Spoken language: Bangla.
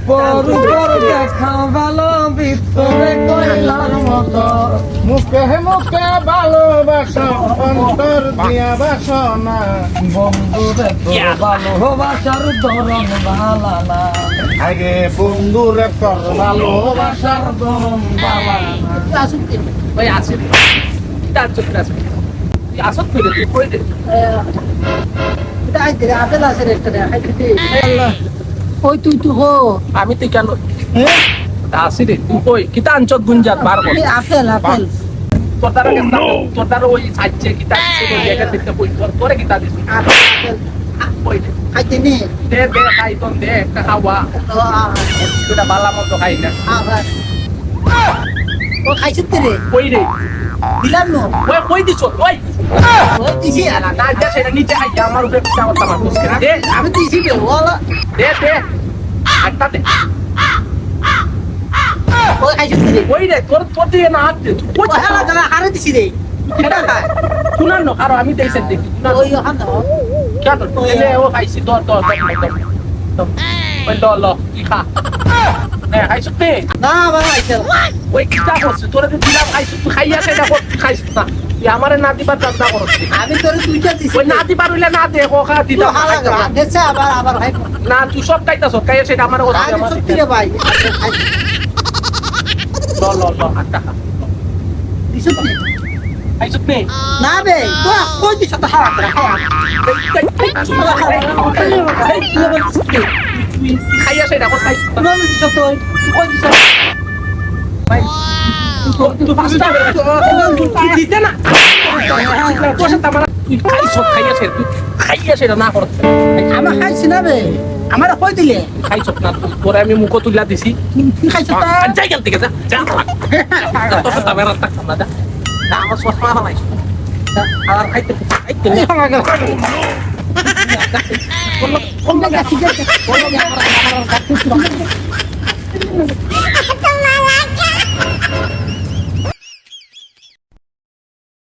উপর উপর দেখা ভালো ভিতরে কয়লার মতো মুখে মুখে ভালোবাসো অন্তর দিয়া বাসনা বন্ধুরে তোর ভালোবাসার ধরন ভালা না আগে বন্ধুরে তোর ভালোবাসার ধরন ভালা না ভাই আছে তার চোখে আছে আসত করে তুই কই দে ওই তুই তো হো আমি তুই কেন আসি রে তুই কই কিতা আনচত গুঞ্জাত বার কর আপেল আপেল তোর দ্বারা কেন তোর দ্বারা ওই সাইজে কিতা দিছে তো জায়গা থেকে কই তোরে কিতা দিছে আপেল আপেল কই দে খাইতে নি দে দে খাই তো দে একটা খাওয়া এটা বালা মতো খাই না ও খাইছিস রে কই রে দিলাম নো ওই কই দিছ ওই ও দিছি না না যা সেটা নিচে খাই আমার উপরে পিছা কথা মানুষ করে দে আমি দিছি রে ওলা দে দে আটটা দে ও খাইছিস রে ওই রে তোর তোর দিয়ে না হাত দে ও হেলা জানা হারে দিছি রে এটা খায় শুনান না কারো আমি দেইছে দেখি ওই হান দাও কেন এলে ও খাইছি তোর তোর ওই ল ল কি খা নে খাইছ তে না বাবা আইছে ওই কিতা করছিস তোরা যে দিলাম খাইছ তুই খাইয়া সেটা কর খাইছ না তুই আমারে না দিবার চেষ্টা করছিস আমি তোরে দুইটা দিছি ওই না দিবার হইলে না দে ও খা তো দিলাম হালা গা দেছে আবার আবার ভাই না তুই সব খাইতাছ খাইয়া সেটা আমার কথা আমি সত্যি রে ভাই ল ল ল আটটা খা দিছ নি খাইছ তে না বে তো কই দিছ তো হালা খাইয়া সেটা কর খাইছ না দিছ তো কই দিছ তুই পাঁচটা দিতে না তোর সাথে আমার তুই খাইছ খাইয়া সেটা তুই খাইয়া সেটা না কর আমার খাইছি না বে আমার কই দিলে খাইছ না তোরে আমি মুখ তুলিয়া দিছি তুই খাইছ তো যাই গেল থেকে যা যা তোর সাথে আমার রাস্তা খামলা যা যা আমার চশমা হারাইছ আর খাইতে খাইতে নে কোন জায়গা ঠিক আছে কোন জায়গা